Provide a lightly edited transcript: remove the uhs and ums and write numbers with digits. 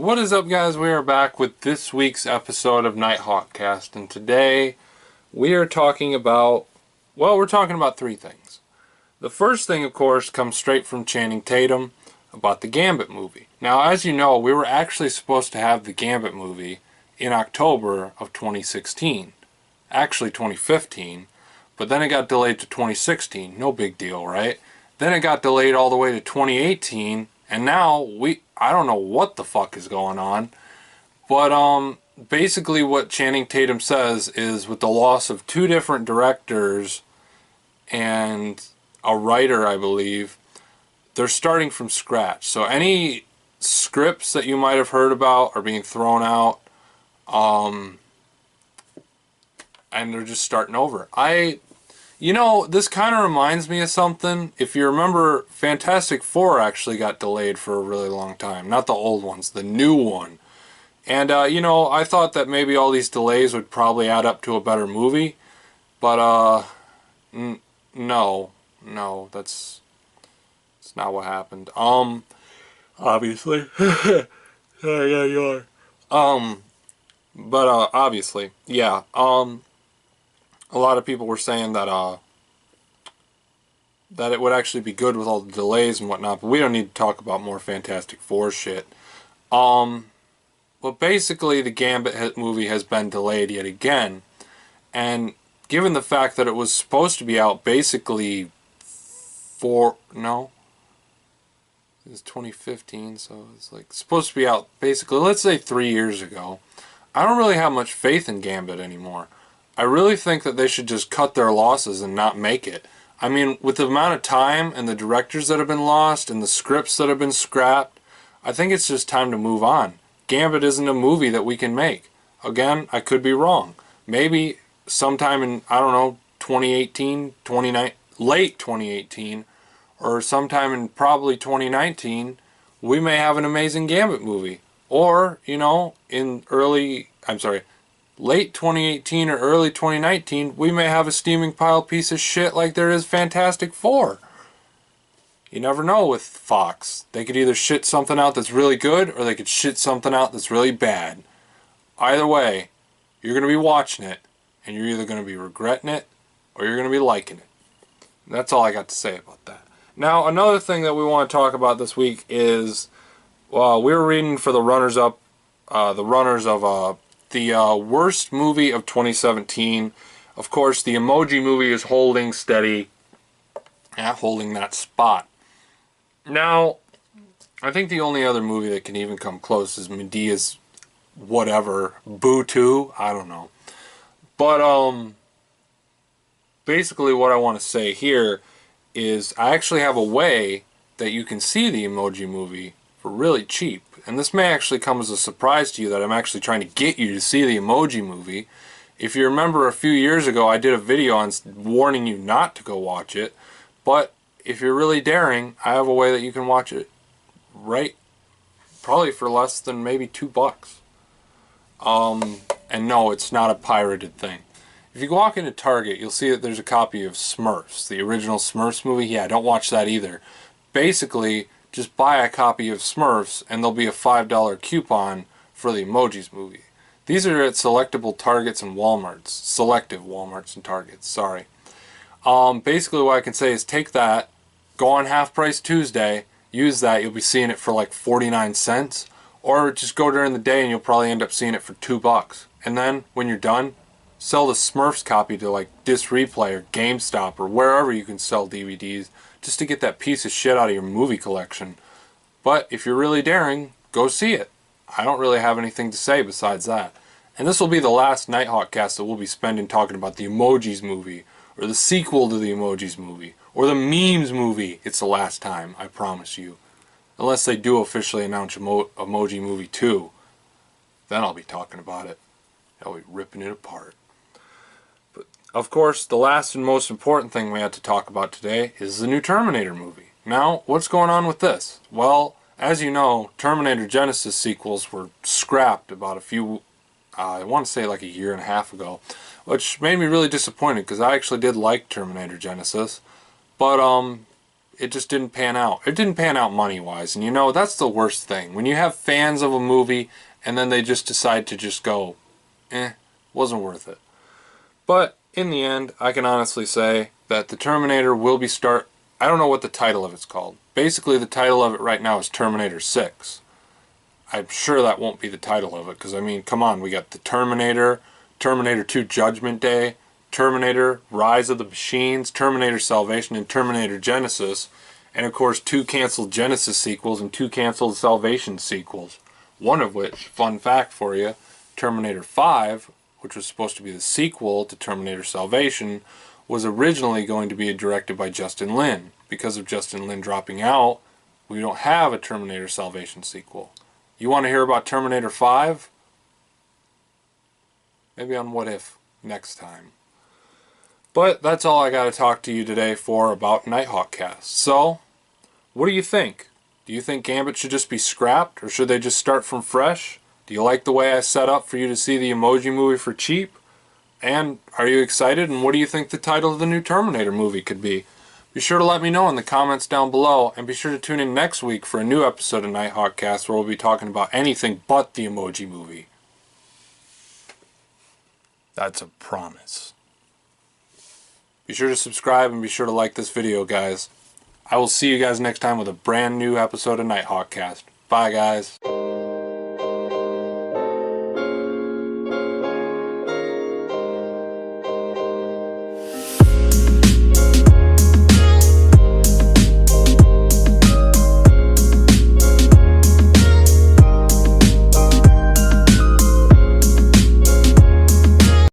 What is up, guys? We are back with this week's episode of Nighthawkcast, and today we are talking about, well, we're talking about three things. The first thing, of course, comes straight from Channing Tatum about the Gambit movie. Now, as you know, we were actually supposed to have the Gambit movie in October of 2016. Actually 2015, but then it got delayed to 2016. No big deal, right? Then it got delayed all the way to 2018, and now I don't know what the fuck is going on, but basically what Channing Tatum says is with the loss of two different directors and a writer, I believe, they're starting from scratch. So any scripts that you might have heard about are being thrown out, and they're just starting over. You know, this kind of reminds me of something. If you remember, Fantastic Four actually got delayed for a really long time. Not the old ones, the new one. And, you know, I thought that maybe all these delays would probably add up to a better movie. But, no, that's not what happened. Obviously. Yeah, you are. But, obviously, yeah, a lot of people were saying that that it would actually be good with all the delays and whatnot, but we don't need to talk about more Fantastic Four shit. But basically the Gambit movie has been delayed yet again, and given the fact that it was supposed to be out basically it's 2015, so it's like supposed to be out basically, let's say 3 years ago. I don't really have much faith in Gambit anymore. I really think that they should just cut their losses and not make it. I mean, with the amount of time and the directors that have been lost and the scripts that have been scrapped, I think it's just time to move on. Gambit isn't a movie that we can make. Again, I could be wrong. Maybe sometime in, I don't know, 2018, late 2018, or sometime in probably 2019, we may have an amazing Gambit movie. Or, you know, in late 2018 or early 2019, we may have a steaming pile piece of shit like there is Fantastic Four. You never know with Fox. They could either shit something out that's really good, or they could shit something out that's really bad. Either way, you're going to be watching it, and you're either going to be regretting it, or you're going to be liking it. That's all I got to say about that. Now, another thing that we want to talk about this week is, well, we were reading for the runners of the worst movie of 2017. Of course, the Emoji movie is holding steady, holding that spot. Now, I think the only other movie that can even come close is Medea's whatever, Boo 2, I don't know. But, basically what I want to say here is I actually have a way that you can see the Emoji movie for really cheap. And this may actually come as a surprise to you that I'm actually trying to get you to see the Emoji movie. If you remember a few years ago, I did a video on warning you not to go watch it. But if you're really daring, I have a way that you can watch it probably for less than maybe $2. And no, it's not a pirated thing. If you walk into Target, you'll see that there's a copy of Smurfs, the original Smurfs movie. Yeah, don't watch that either. Basically, just buy a copy of Smurfs and there'll be a $5 coupon for the Emojis movie. These are at selectable Targets and Walmarts. Selective Walmarts and Targets, sorry. Basically what I can say is take that, go on Half Price Tuesday, use that, you'll be seeing it for like 49 cents. Or just go during the day and you'll probably end up seeing it for $2. And then, when you're done, sell the Smurfs copy to like Disc Replay or GameStop or wherever you can sell DVDs, just to get that piece of shit out of your movie collection. But if you're really daring, go see it. I don't really have anything to say besides that. And this will be the last Nighthawkcast that we'll be spending talking about the Emojis movie, or the sequel to the Emojis movie, or the Memes movie. It's the last time, I promise you. Unless they do officially announce Emoji Movie 2. Then I'll be talking about it. I'll be ripping it apart. But, of course, the last and most important thing we had to talk about today is the new Terminator movie. Now, what's going on with this? Well, as you know, Terminator Genesis sequels were scrapped about I want to say like a year and a half ago, which made me really disappointed because I actually did like Terminator Genesis. But it just didn't pan out. It didn't pan out money-wise. And you know, that's the worst thing. When you have fans of a movie and then they just decide to just go, wasn't worth it. But in the end, I can honestly say that the Terminator will be I don't know what the title of it's called. Basically, the title of it right now is Terminator 6. I'm sure that won't be the title of it, because, I mean, come on, we got the Terminator, Terminator 2 Judgment Day, Terminator Rise of the Machines, Terminator Salvation, and Terminator Genesis, and of course 2 canceled Genesis sequels and 2 canceled Salvation sequels. One of which, fun fact for you, Terminator 5, which was supposed to be the sequel to Terminator Salvation, was originally going to be directed by Justin Lin. Because of Justin Lin dropping out, we don't have a Terminator Salvation sequel. You want to hear about Terminator 5? Maybe on What If next time. But that's all I got to talk to you today for about Nighthawk Cast. So, what do you think? Do you think Gambit should just be scrapped, or should they just start from fresh? Do you like the way I set up for you to see the Emoji movie for cheap? And are you excited? And what do you think the title of the new Terminator movie could be? Be sure to let me know in the comments down below, and be sure to tune in next week for a new episode of Nighthawk Cast where we'll be talking about anything but the Emoji movie. That's a promise. Be sure to subscribe and be sure to like this video, guys. I will see you guys next time with a brand new episode of Nighthawk Cast. Bye, guys.